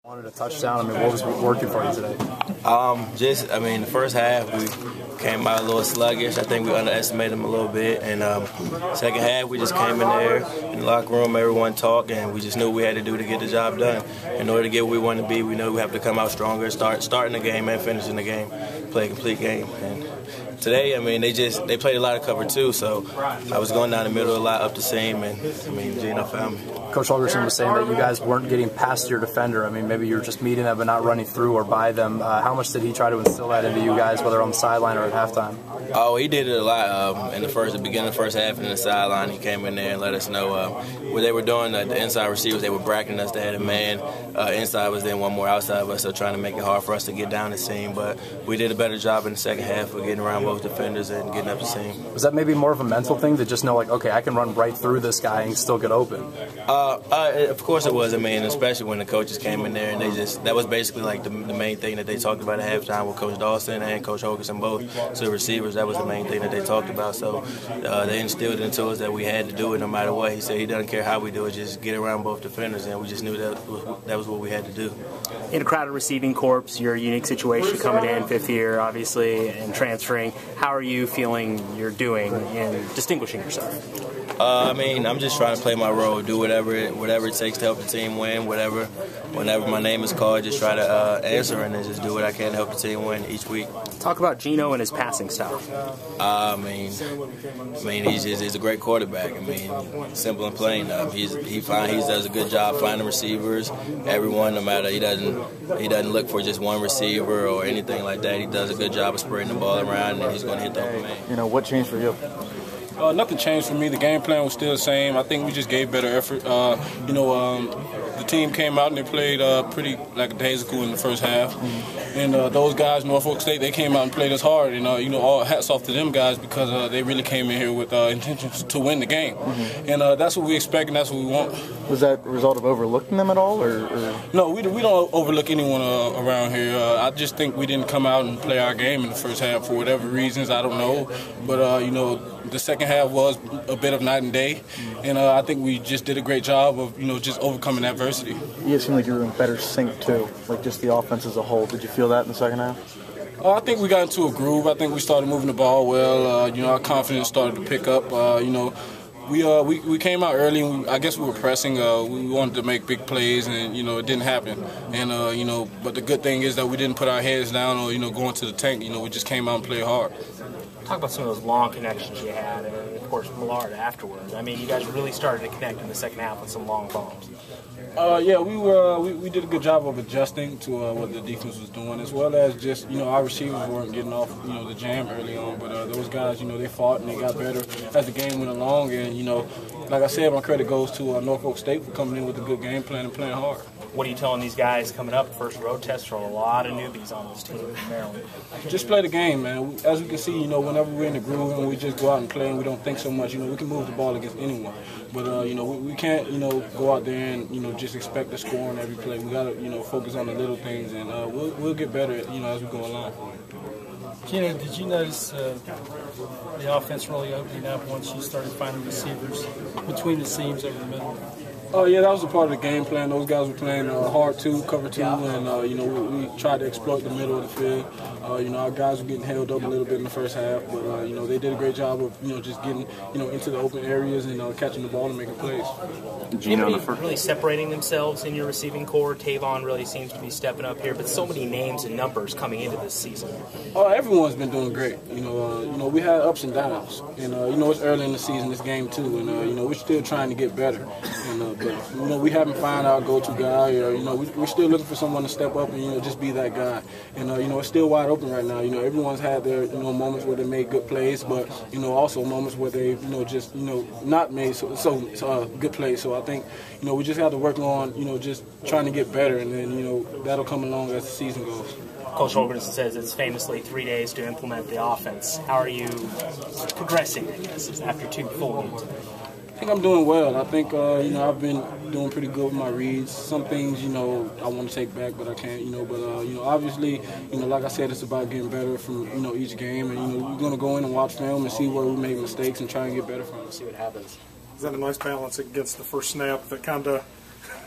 Wanted a touchdown. What was working for you today? The first half we came out a little sluggish. I think we underestimated them a little bit. And second half we just came in there in the locker room, everyone talked, and we just knew what we had to do to get the job done. In order to get where we wanted to be, we knew we have to come out stronger, starting the game and finishing the game, play a complete game. And today, they played a lot of cover too, so I was going down the middle a lot up the seam, and Gino found me. Coach Holgerson was saying that you guys weren't getting past your defender. Maybe you were just meeting them but not running through or by them. How much did he try to instill that into you guys, whether on the sideline or at halftime? Oh, he did it a lot in the beginning of the first half and in the sideline. He came in there and let us know what they were doing. The inside receivers, they were bracketing us. They had a man inside of us, then one more outside of us, so trying to make it hard for us to get down the seam. But we did a better job in the second half of getting around both defenders and getting up the seam. Was that maybe more of a mental thing to just know, like, okay, I can run right through this guy and still get open? Of course it was. Especially when the coaches came in there and that was basically like the main thing that they talked about at halftime with Coach Dawson and Coach Holgerson both. So the receivers, that was the main thing that they talked about. So they instilled into us that we had to do it no matter what. He said he doesn't care how we do it, just get around both defenders, and we just knew that was what we had to do. In a crowded receiving corps, your unique situation coming in, fifth year, obviously, and transferring. How are you feeling you're doing in distinguishing yourself? I'm just trying to play my role, do whatever it takes to help the team win. Whenever my name is called, just try to answer and then just do what I can to help the team win each week. Talk about Gino and his passing style. He's a great quarterback. Simple and plain. He does a good job finding receivers. Everyone, no matter, he doesn't look for just one receiver or anything like that. He does a good job of spreading the ball around, and he's going to hit the open man. What changed for you? Nothing changed for me. The game plan was still the same. I think we just gave better effort. The team came out and they played pretty like daisical in the first half. And those guys, Norfolk State, they came out and played us hard. And, all hats off to them guys because they really came in here with intentions to win the game. And that's what we expect and that's what we want. Was that a result of overlooking them at all? Or? No, we don't overlook anyone around here. I just think we didn't come out and play our game in the first half for whatever reasons. I don't know. But, the second half was a bit of night and day. And I think we just did a great job of, just overcoming adversity. You seemed like you were in better sync, too, like just the offense as a whole. Did you feel that in the second half? I think we got into a groove. I think we started moving the ball well. Our confidence started to pick up. We came out early, and I guess we were pressing. We wanted to make big plays, and, it didn't happen. And, but the good thing is that we didn't put our heads down or, go into the tank. We just came out and played hard. Talk about some of those long connections you had, and of course Millard afterwards. You guys really started to connect in the second half with some long bombs. We did a good job of adjusting to what the defense was doing, as well as just our receivers weren't getting off the jam early on, but those guys they fought and they got better as the game went along, and like I said, my credit goes to Norfolk State for coming in with a good game plan and playing hard. What are you telling these guys coming up? First road test for a lot of newbies on this team in Maryland. Just play the game, man. As we can see, whenever we're in the groove and we just go out and play and we don't think so much, we can move the ball against anyone. But, we can't, go out there and, just expect to score on every play. We got to, focus on the little things, and we'll get better, as we go along. Gino, did you notice the offense really opening up once you started finding receivers between the seams over the middle? Oh, yeah, that was a part of the game plan. Those guys were playing hard two, cover two, and, we tried to exploit the middle of the field. Our guys were getting held up a little bit in the first half, but, they did a great job of, just getting, into the open areas and catching the ball and making plays. Anybody really separating themselves in your receiving core? Tavon really seems to be stepping up here, but so many names and numbers coming into this season. Everyone's been doing great. We had ups and downs, and it's early in the season, this game too, and we're still trying to get better. But we haven't found our go-to guy, or we're still looking for someone to step up and just be that guy. And it's still wide open right now. Everyone's had their moments where they made good plays, but also moments where they just not made so good plays. So I think we just have to work on just trying to get better, and then that'll come along as the season goes. Coach Holgerson says it's famously 3 days to implement the offense. How are you progressing, I guess, after 2 full games? I think I'm doing well. I think, I've been doing pretty good with my reads. Some things, I want to take back, but I can't, But, obviously, like I said, it's about getting better from, each game. And, we're going to go in and watch film and see where we made mistakes and try and get better from it. See what happens. Is that a nice balance against the first snap that kind of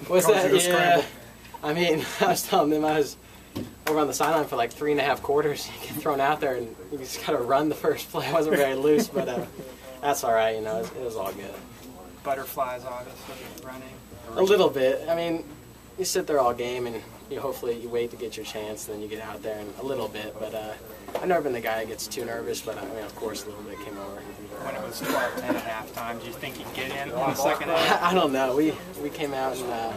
caused you to scramble? I mean, I was telling them I was over on the sideline for like 3.5 quarters. You get thrown out there and you just gotta run the first play. I wasn't very loose, but that's all right. You know, it was all good. Butterflies, obviously, running. A little bit. I mean, you sit there all game and hopefully you wait to get your chance, then you get out there and a little bit. But I've never been the guy that gets too nervous. But I mean, of course, a little bit came over. When it was 12-10 at halftime, do you think you'd get in on the second half? I don't know. We came out and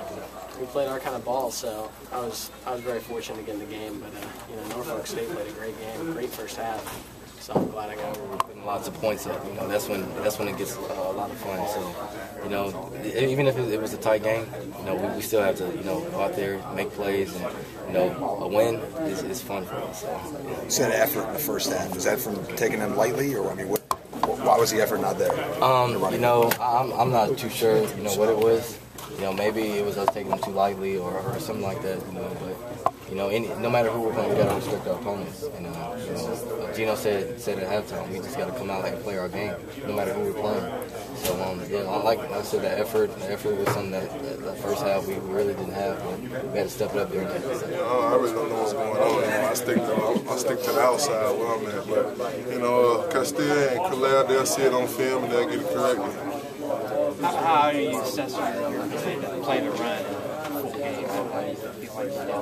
we played our kind of ball, so I was very fortunate to get in the game. But Norfolk State played a great game, great first half. So I'm glad I got over. Putting lots of points up, that's when it gets a lot of fun. So, even if it was a tight game, we still have to, go out there, make plays, and a win is fun for us. So, You said effort in the first half. Was that from taking them lightly, or I mean, why was the effort not there? I'm not too sure, what it was. Maybe it was us taking them too lightly or something like that. But no matter who we're playing, we got to respect our opponents. And Gino said at halftime, we just got to come out and play our game, no matter who we're playing. So like I said, the effort was something that first half we really didn't have, but we had to step it up there. I really don't know what's going on. I stick to the outside where I'm at, but Castilla and Khalil, they'll see it on film and they'll get it corrected. How are you assessing your ability to play the run full game? How do you feel like you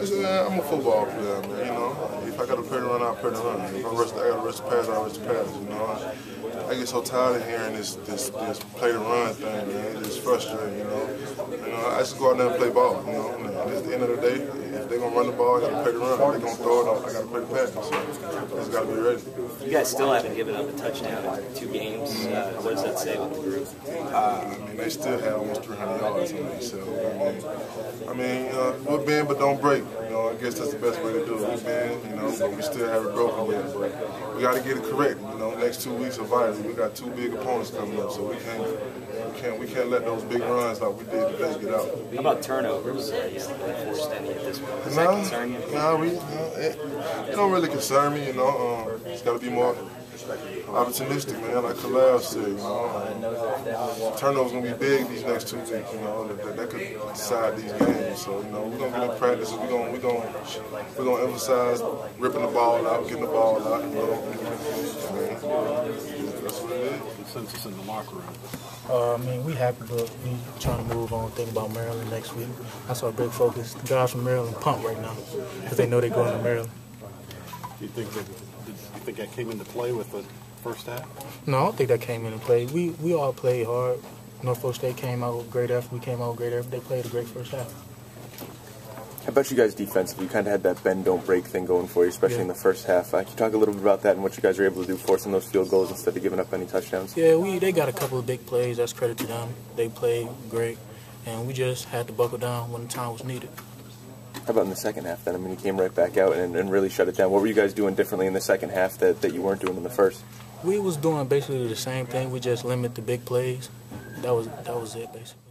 did that? I'm a football player, man. If I got to play the run, I'll play the run. If I got to rush the pass, I'll rush the pass. I get so tired of hearing this play the run thing, man. It's just frustrating, I just go out there and play ball, And at the end of the day, if they're gonna run the ball, I gotta play the run. If they're gonna throw it, I gotta play the pass. So I just gotta be ready. You guys still haven't given up a touchdown in 2 games. What does that say with the group? They still have almost 300 yards on me. So we're bend but don't break. I guess that's the best way to do it. We bend, but we still haven't broken yet. But we gotta get it correct. Next 2 weeks are vital. We got 2 big opponents coming up, so we can't let those big runs like we did today get out. How about turnovers? You think you forced any at this point? Does that concern you? It don't really concern me. It's got to be more opportunistic, man. Like Khalil said, turnovers gonna be big these next 2 weeks. That could decide these games. So we're gonna get in practice. We're gonna emphasize ripping the ball out, getting the ball out. That's what it is. Consensus in the locker room. We happy, but we trying to move on. Think about Maryland next week. That's our big focus. The guys from Maryland pumped right now because they know they're going to Maryland. Do you think that came into play with the first half? No, I don't think that came into play. We all played hard. Norfolk State came out with great effort. We came out with great effort. They played a great first half. How about you guys defensively? You kind of had that bend, don't break thing going for you, especially in the first half. Can you talk a little bit about that and what you guys were able to do, forcing those field goals instead of giving up any touchdowns? Yeah, they got a couple of big plays. That's credit to them. They played great, and we just had to buckle down when the time was needed. How about in the second half then? You came right back out and really shut it down. What were you guys doing differently in the second half that you weren't doing in the first? We was doing basically the same thing. We just limit the big plays. That was it, basically.